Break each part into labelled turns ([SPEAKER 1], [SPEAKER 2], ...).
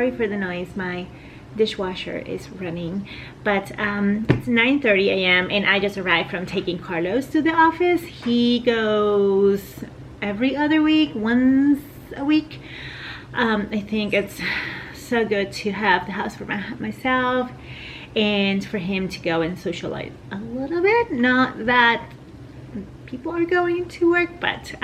[SPEAKER 1] sorry for the noise, my dishwasher is running. But it's 9:30 a.m. and I just arrived from taking Carlos to the office. He goes every other week, once a week. I think it's so good to have the house for myself and for him to go and socialize a little bit. Not that people are going to work, but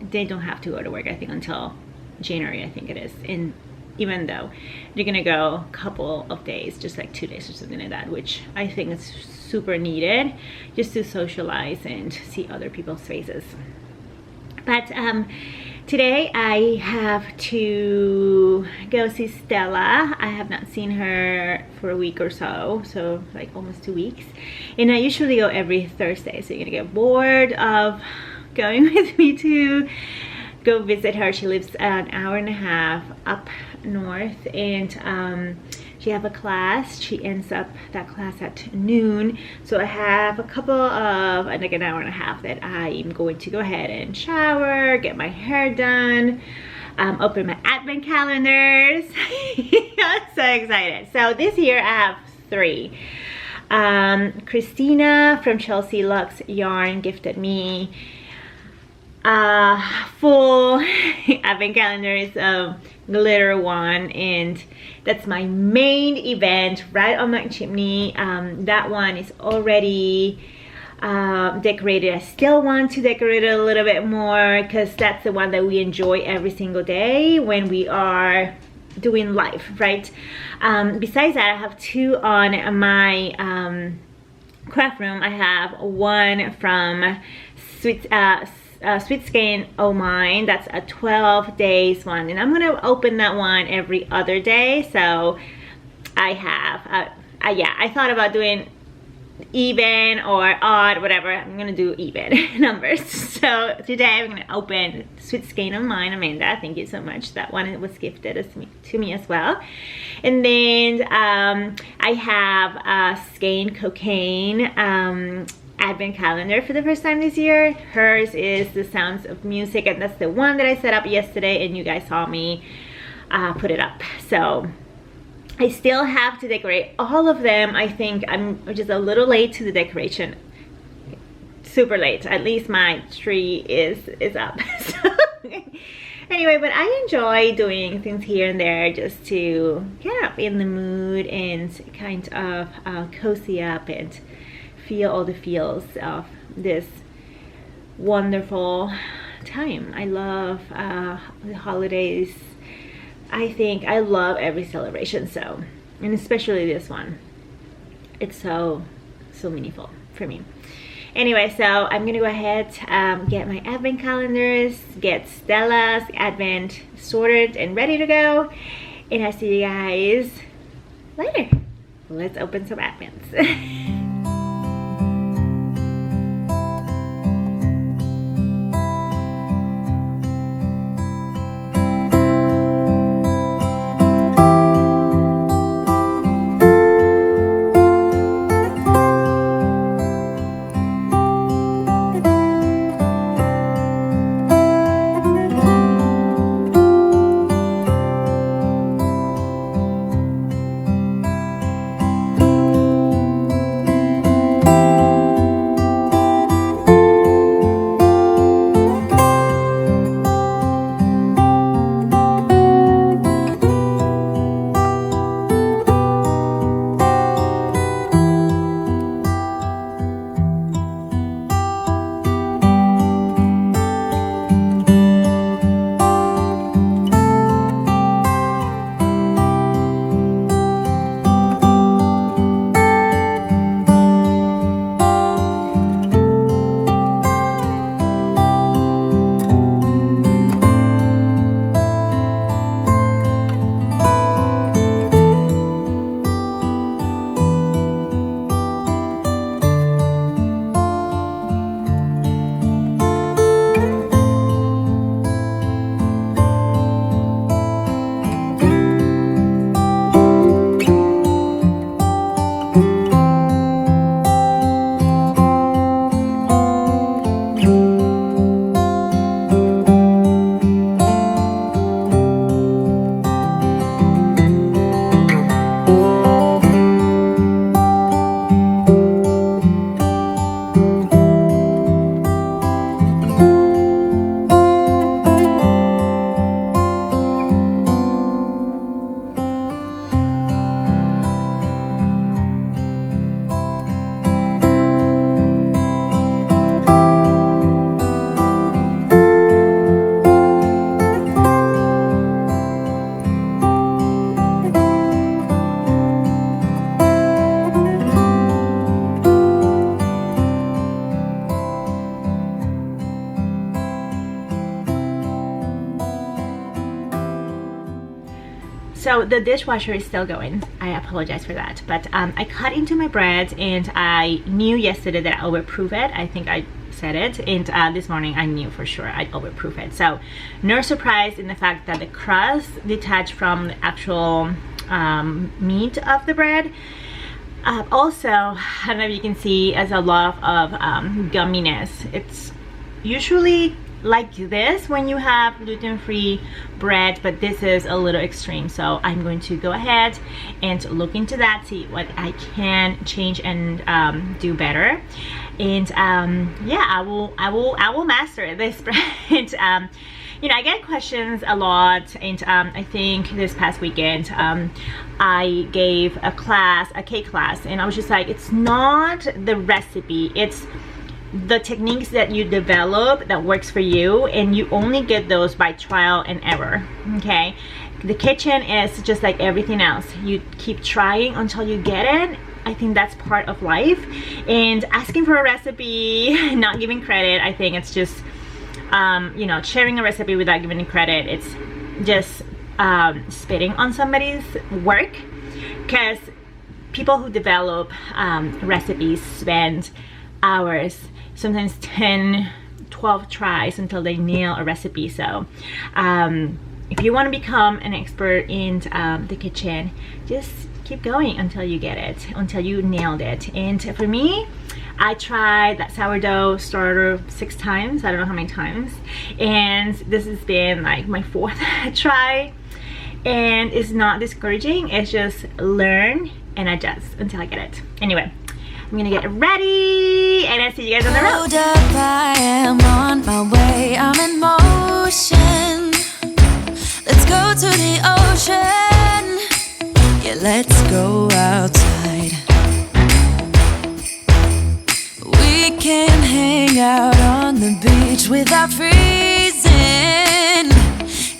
[SPEAKER 1] they don't have to go to work, I think, until January, I think it is. And even though they're gonna go a couple of days, just like 2 days or something like that, which I think is super needed, just to socialize and see other people's faces. But today I have to go see Stella. I have not seen her for a week or so like almost 2 weeks. And I usually go every Thursday, so you're gonna get bored of going with me to go visit her. She lives an hour and a half up north, and she have a class. She ends up that class at noon, so I have a couple of like an hour and a half that I'm going to go ahead and shower, get my hair done, open my advent calendars. I'm so excited. So this year I have 3. Christina from Chelsea Lux Yarn gifted me full advent calendars of glitter one, and that's my main event right on my chimney. That one is already decorated. I still want to decorate it a little bit more because that's the one that we enjoy every single day when we are doing life, right? Besides that, I have 2 on my craft room. I have one from Sweet Skein Oh Mine. That's a 12 days one, and I'm gonna open that one every other day. So I have yeah, I thought about doing even or odd, whatever. I'm gonna do even numbers. So today I'm gonna open Sweet Skein of Mine. Amanda, thank you so much. That one was gifted to me as well. And then I have Skein Cocaine advent calendar for the first time this year. Hers is The Sounds of Music, and that's the one that I set up yesterday, and you guys saw me put it up. So I still have to decorate all of them. I think I'm just a little late to the decoration. Super late. At least my tree is up. So, anyway, but I enjoy doing things here and there just to get up in the mood and kind of cozy up and feel all the feels of this wonderful time. I love the holidays. I think I love every celebration, so, and especially this one. It's so meaningful for me. Anyway, so I'm gonna go ahead, get my advent calendars, get Stella's advent sorted and ready to go, and I'll see you guys later. Let's open some advents. So the dishwasher is still going. I apologize for that, but I cut into my bread, and I knew yesterday that I overproof it. I think I said it, and this morning I knew for sure I'd overproof it. So no surprise in the fact that the crust detached from the actual meat of the bread. Also, I don't know if you can see, as a lot of gumminess. It's usually like this when you have gluten-free bread, but this is a little extreme. So I'm going to go ahead and look into that, see what I can change and do better. And yeah, I will master this bread. You know, I get questions a lot, and I think this past weekend I gave a class, a cake class, and I was just like, it's not the recipe, it's the techniques that you develop that works for you, and you only get those by trial and error. Okay, the kitchen is just like everything else. You keep trying until you get it. I think that's part of life. And asking for a recipe, not giving credit, I think it's just you know, sharing a recipe without giving it credit, it's just spitting on somebody's work, because people who develop recipes spend hours, sometimes 10, 12 tries until they nail a recipe. So if you want to become an expert in the kitchen, just keep going until you get it, until you nailed it. And for me, I tried that sourdough starter 6 times, I don't know how many times, and this has been like my 4th try, and it's not discouraging. It's just learn and adjust until I get it. Anyway, I'm gonna get ready, and I'll see you guys on the road.
[SPEAKER 2] Hold up, I am on my way, I'm in motion. Let's go to the ocean. Yeah, let's go outside. We can hang out on the beach without freezing.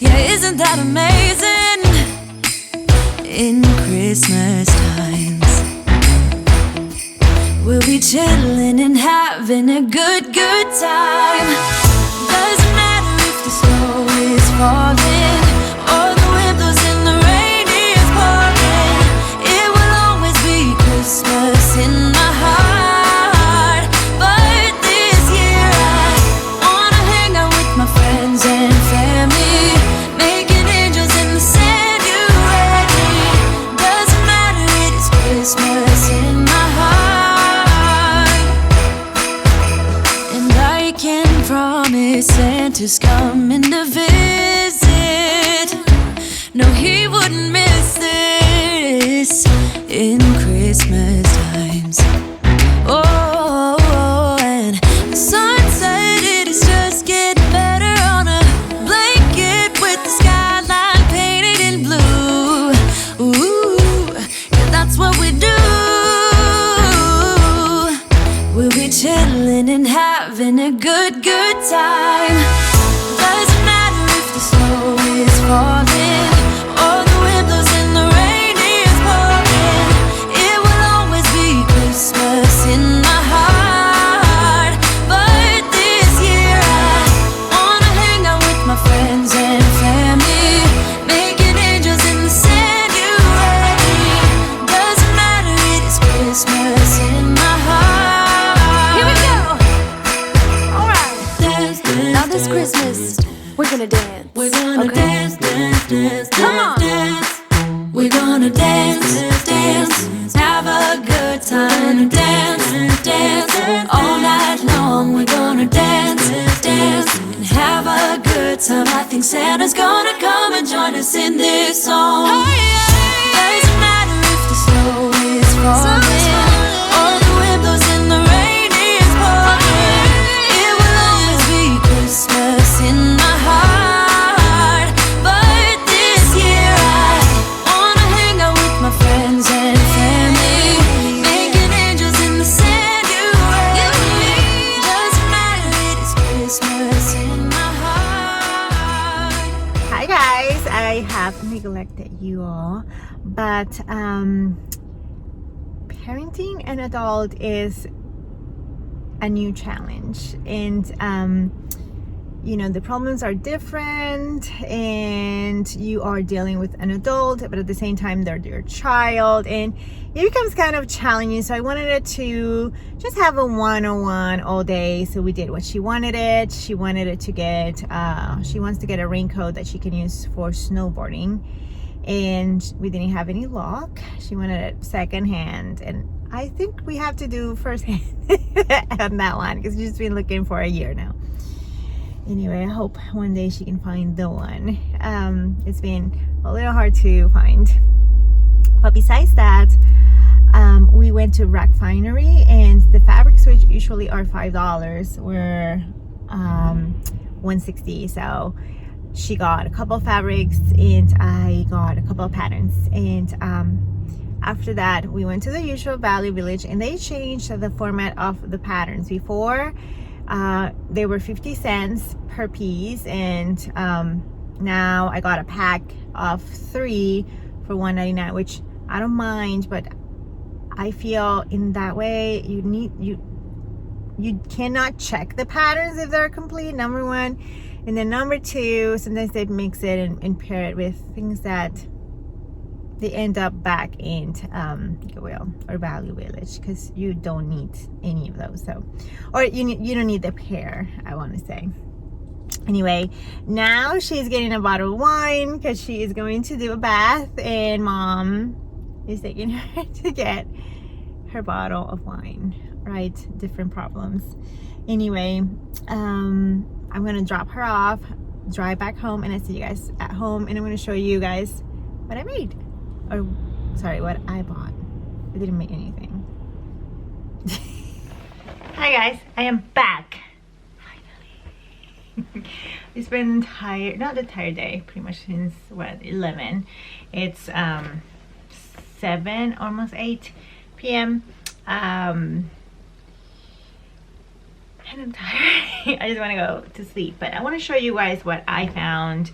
[SPEAKER 2] Yeah, isn't that amazing? In Christmas times, we'll be chilling and having a good time. Doesn't matter if the snow is falling or the wind blows and the rain is pouring. It will always be Christmas in my heart. But this year I wanna hang out with my friends and family, making angels in the sand. You ready? Doesn't matter, it is Christmas in my heart. And I can promise Santa's coming to visit. No, he wouldn't miss this in Christmas times. Oh, and the sunset, it is just getting better on a blanket with the skyline painted in blue. Ooh, yeah, that's what we do. We'll be chilling and having a good time. Doesn't matter if the snow is falling or the wind blows and the rain is pouring. It will always be Christmas in my heart. But this year I wanna hang out with my friends and family, making angels in the sand. You ready? Doesn't matter, it is Christmas in my heart.
[SPEAKER 3] Here we go. All right.
[SPEAKER 2] Dance, dance,
[SPEAKER 3] Now this Christmas, we're gonna dance.
[SPEAKER 2] we're gonna
[SPEAKER 3] Okay.
[SPEAKER 2] dance, dance, dance,
[SPEAKER 3] Come on.
[SPEAKER 2] dance. We're gonna dance, dance, have a good time. Dance, dance, all night long. We're gonna dance, dance, and have a good time. I think Santa's gonna come and join us in this song. Doesn't matter if the snow is falling or the wind blows and the rain is pouring. It will always be Christmas in my heart. But this year I wanna hang out with my friends and family, making angels in the sand. You ready? Doesn't matter, it is Christmas in my heart.
[SPEAKER 1] Hi guys, I have neglected you all, but parenting an adult is a new challenge, and you know, the problems are different and you are dealing with an adult, but at the same time they're your child, and it becomes kind of challenging. So I wanted it to just have a one-on-one all day. So we did what she wanted it. She wanted it to get she wants to get a raincoat that she can use for snowboarding, and we didn't have any luck. She wanted it secondhand, and I think we have to do first hand on that one because she's been looking for a year now. Anyway, I hope one day she can find the one. It's been a little hard to find. But besides that, we went to Rack Finery, and the fabrics, which usually are $5, were $160. So she got a couple of fabrics and I got a couple of patterns. And after that, we went to the usual Value Village, and they changed the format of the patterns. Before, they were 50 cents per piece, and now I got a pack of 3 for $1.99, which I don't mind, but I feel in that way you cannot check the patterns if they're complete, number one. And then number two, sometimes they mix it and pair it with things that they end up back in Goodwill or Value Village, because you don't need any of those. So, or you don't need the pair, I want to say. Anyway, now she's getting a bottle of wine because she is going to do a bath, and Mom is taking her to get her bottle of wine. Right, different problems. Anyway, I'm gonna drop her off, drive back home, and I see you guys at home, and I'm gonna show you guys what I made. Or sorry, what I bought. I didn't make anything. Hi guys, I am back finally. It's been not the entire day, pretty much since what, 11. It's 7, almost 8 p.m. And I'm tired. I just want to go to sleep, but I want to show you guys what I found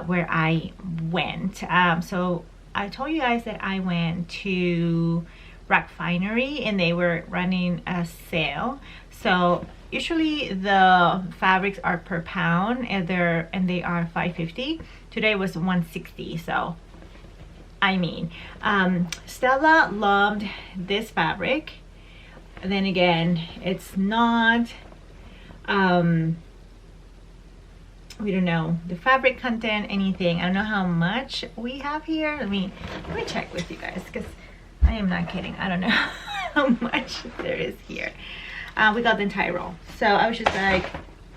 [SPEAKER 1] where I went. So I told you guys that I went to Rack Finery, and they were running a sale. So usually the fabrics are per pound, and they are $5.50. Today was $1.60. So I mean, Stella loved this fabric. Then again, it's not, we don't know the fabric content, anything. I don't know how much we have here. Let me check with you guys, because I am not kidding. I don't know how much there is here. We got the entire roll. So I was just like,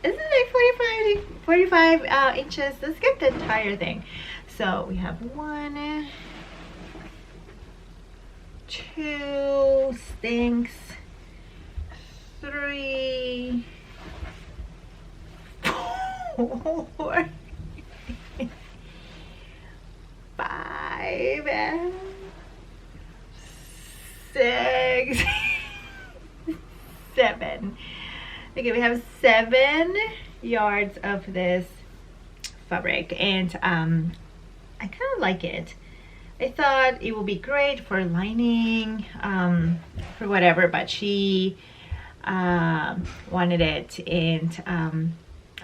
[SPEAKER 1] isn't it 45 inches? Let's get the entire thing. So we have 1, 2 stinks, 3, 4, 5, 6, 7. Okay, we have 7 yards of this fabric, and I kind of like it. I thought it would be great for lining, for whatever, but she wanted it, and I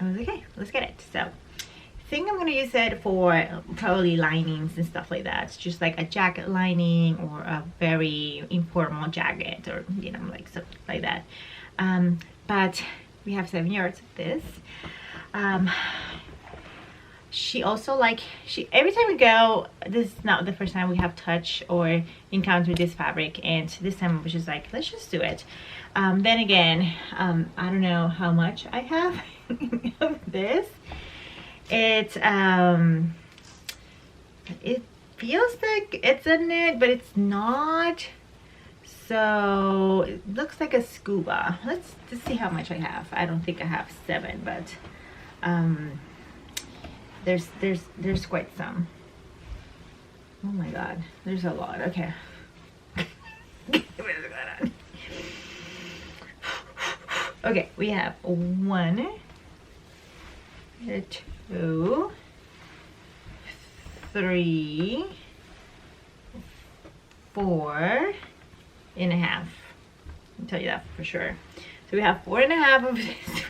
[SPEAKER 1] was like, okay, let's get it. So I think I'm gonna use it for probably linings and stuff like that. It's just like a jacket lining or a very informal jacket, or you know, like something like that. But we have 7 yards of this. She also every time we go, this is not the first time we have touched or encountered this fabric, and this time I was just like, let's just do it. Then again, I don't know how much I have of this. It feels like it's a knit, but it's not. So it looks like a scuba. Let's just see how much I have. I don't think I have 7, but there's quite some. Oh my god, there's a lot. Okay. What is going on? Okay, we have 1, 2, 3, 4 and a half. I'll tell you that for sure. So we have 4 and a half of this.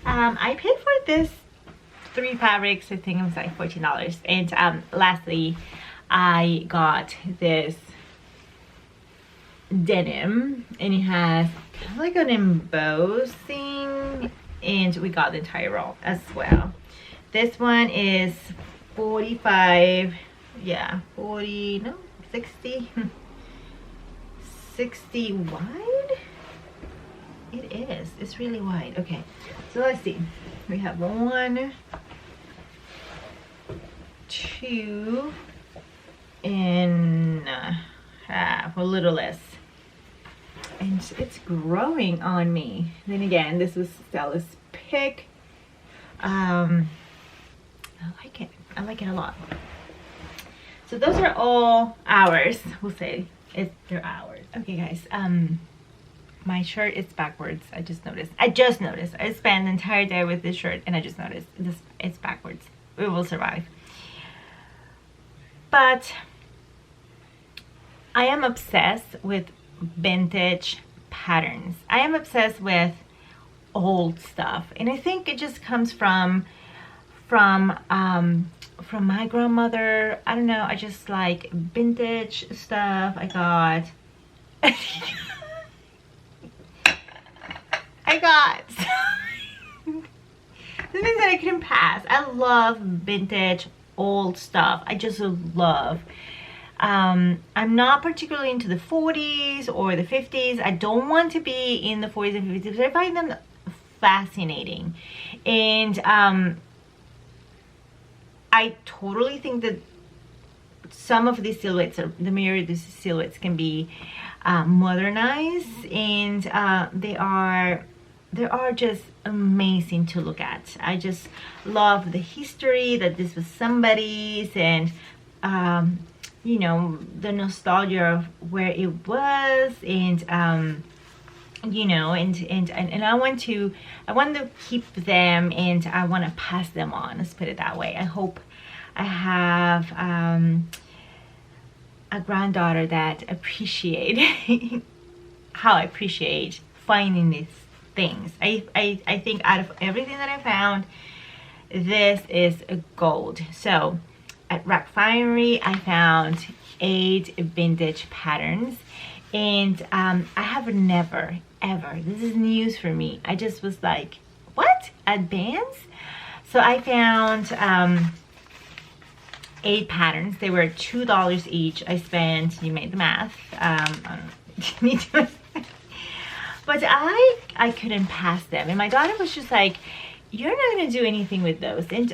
[SPEAKER 1] I paid for this 3 fabrics, I think it was like $14. And lastly, I got this denim, and it has kind of like an embossing, and we got the entire roll as well. This one is 45, yeah, 40, no, 60, 60 wide. It is, it's really wide. Okay, so let's see. We have 1, 2 and half, a little less. And it's growing on me. Then again, this was Stella's pick. I like it. I like it a lot. So those are all ours. We'll say they're ours. Okay, guys. My shirt is backwards. I just noticed. I spent the entire day with this shirt, and I just noticed it's backwards. We will survive. But I am obsessed with vintage patterns. I am obsessed with old stuff, and I think it just comes from my grandmother. I don't know, I just like vintage stuff. I got this means that I couldn't pass. I love vintage old stuff. I just love. I'm not particularly into the 40s or the 50s. I don't want to be in the 40s and 50s, but I find them fascinating. And I totally think that some of these silhouettes, or the majority of these silhouettes, can be modernized, and they are just amazing to look at. I just love the history that this was somebody's, and you know, the nostalgia of where it was, and you know, and I want to keep them, and I want to pass them on. Let's put it that way. I hope I have a granddaughter that appreciate how I appreciate finding these things. I think out of everything that I found, this is a gold. So at Rack Finery, I found 8 vintage patterns, and I have never ever, this is news for me, I just was like, what, advance? So I found 8 patterns. They were $2 each. I spent, you made the math, me too. But I couldn't pass them, and my daughter was just like, you're not gonna do anything with those, and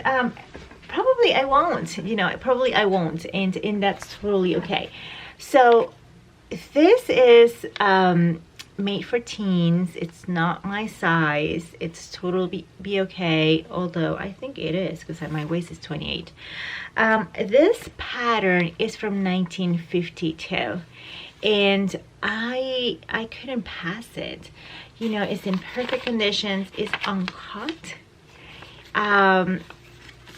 [SPEAKER 1] probably I won't, you know, probably I won't, and that's totally okay. So this is made for teens. It's not my size. It's totally be okay, although I think it is, because my waist is 28. This pattern is from 1952, and I couldn't pass it. You know, it's in perfect conditions. It's uncut.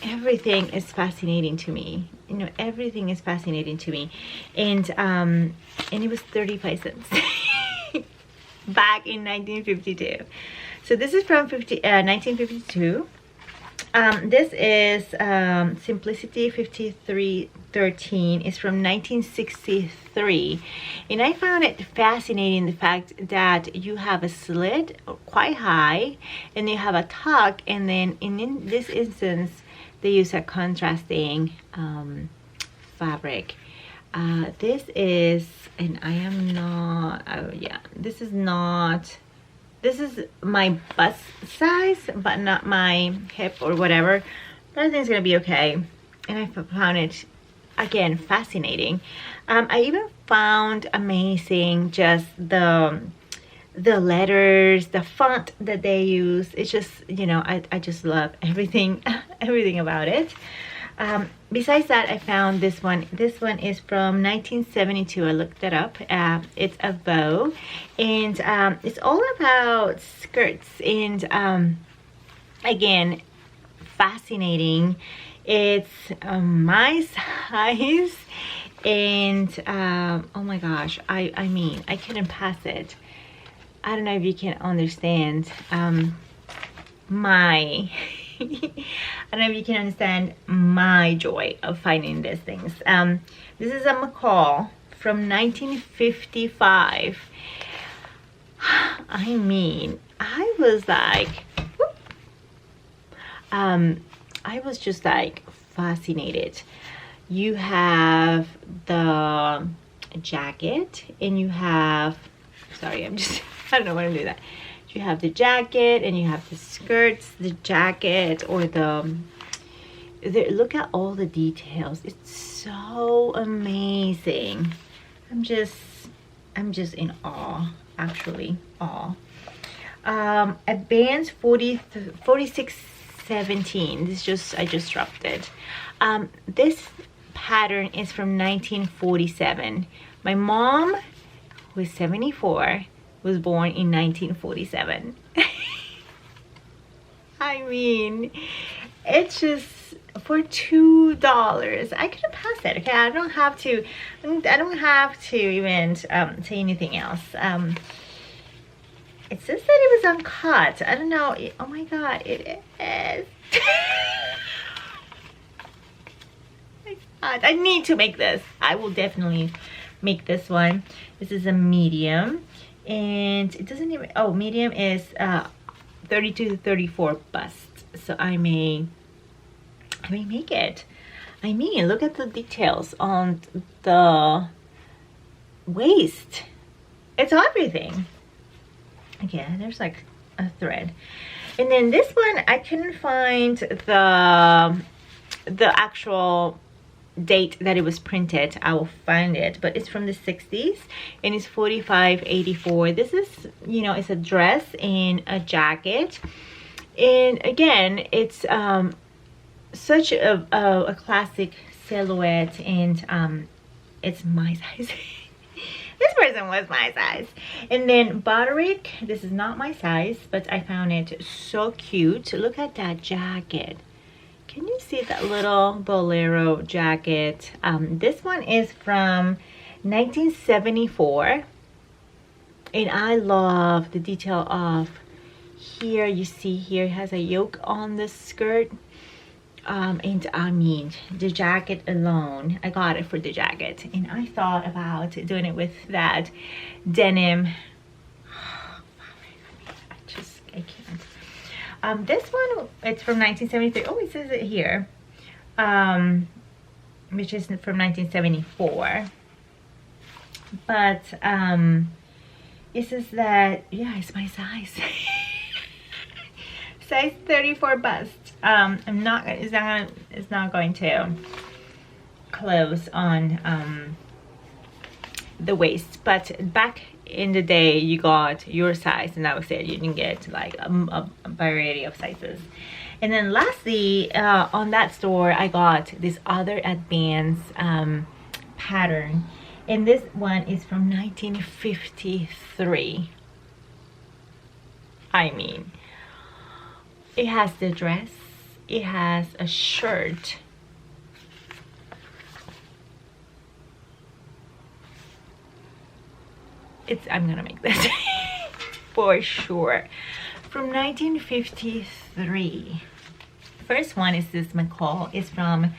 [SPEAKER 1] Everything is fascinating to me. You know, everything is fascinating to me, and it was 35 cents back in 1952. So this is from 1952. This is Simplicity 5313. It's from 1963, and I found it fascinating, the fact that you have a slit quite high, and you have a tuck, and then in this instance they use a contrasting fabric. This is, and I am not, oh yeah, this is my bust size, but not my hip or whatever. But I think it's gonna be okay. And I found it, again, fascinating. I even found amazing just the letters, the font that they use. It's just, you know, I just love everything everything about it. Besides that, I found this one. This one is from 1972. I looked it up. It's a bow, and it's all about skirts, and again, fascinating. It's my size, and oh my gosh, I mean, I couldn't pass it. I don't know if you can understand. my I don't know if you can understand my joy of finding these things. This is a McCall from 1955. I mean, I was like, whoop. I was just like fascinated. You have the jacket, and you have, sorry, I don't know why I'm doing that. You have the jacket, and you have the skirts, the jacket, or look at all the details. It's so amazing. I'm just in awe, actually, awe. Advanced 4617. I just dropped it. This pattern is from 1947. My mom, who is 74, was born in 1947. I mean, it's just for $2. I could have passed it. Okay, I don't have to even say anything else. It says that it was uncut. I don't know. Oh my god, it is. I need to make this. I will definitely make this one. This is a medium, and it doesn't even, oh, medium is 32 to 34 bust. So I may make it. I mean, look at the details on the waist. It's everything. Okay, there's like a thread. And then this one, I couldn't find the actual date that it was printed. I will find it, but it's from the 60s, and it's 4584. This is, you know, it's a dress and a jacket, and again, it's such a classic silhouette, and it's my size. This person was my size. And then Butterick, this is not my size, but I found it so cute. Look at that jacket. Can you see that little bolero jacket? This one is from 1974, and I love the detail of here. You see here it has a yoke on the skirt, and I mean, the jacket alone, I got it for the jacket, and I thought about doing it with that denim. I can't. This one, it's from 1973. Oh, it says it here, which is from 1974. But it says that, yeah, it's my size. Size 34 bust. It's not going to close on the waist, but back in the day you got your size, and that was it. You didn't get like a variety of sizes. And then lastly, on that store I got this other advanced pattern, and this one is from 1953. I mean, it has the dress, it has a shirt, I'm gonna make this for sure. From 1953. First one is this McCall. It's from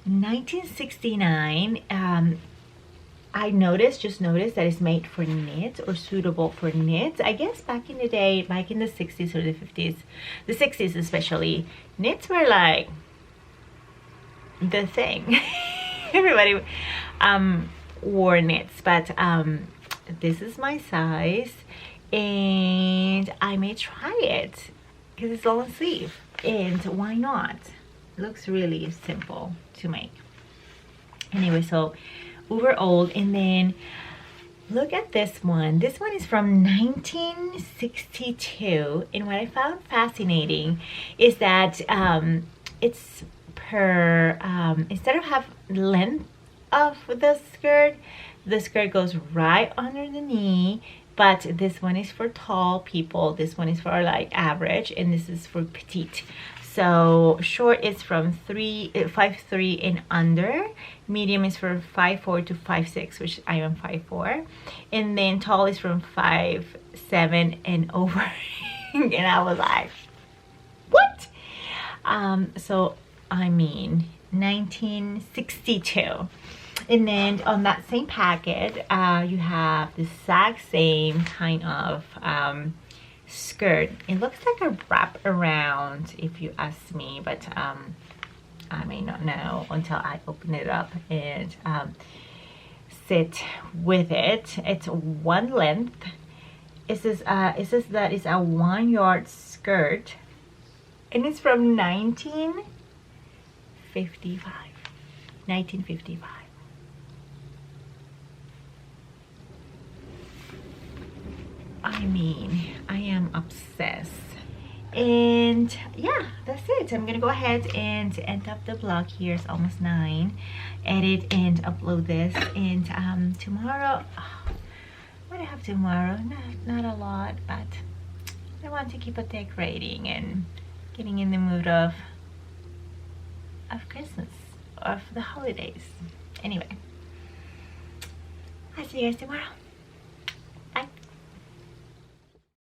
[SPEAKER 1] 1969. I just noticed that it's made for knit, or suitable for knit. I guess back in the day, back in the 60s or the 50s, the 60s especially, knits were like the thing. Everybody wore knits, but this is my size, and I may try it because it's long sleeve, and why not? It looks really simple to make. Anyway, so uber old. And then look at this one. This one is from 1962, and what I found fascinating is that it's per instead of have length of the skirt goes right under the knee, but this one is for tall people, this one is for like average, and this is for petite. So short is from 5'3" and under, medium is from 5'4" to 5'6", which I am 5'4", and then tall is from 5'7" and over. And I was like, So I mean 1962. And then on that same packet, you have the exact same kind of skirt. It looks like a wrap around, if you ask me, but I may not know until I open it up and sit with it. It's one length. It says that it's a 1 yard skirt, and it's from 1955. 1955. I mean, I am obsessed. And yeah, that's it. I'm gonna go ahead and end up the vlog here. It's almost 9. Edit and upload this, and tomorrow, what do I have tomorrow? Not a lot, but I want to keep decorating and getting in the mood of Christmas, of the holidays. Anyway, I'll see you guys tomorrow.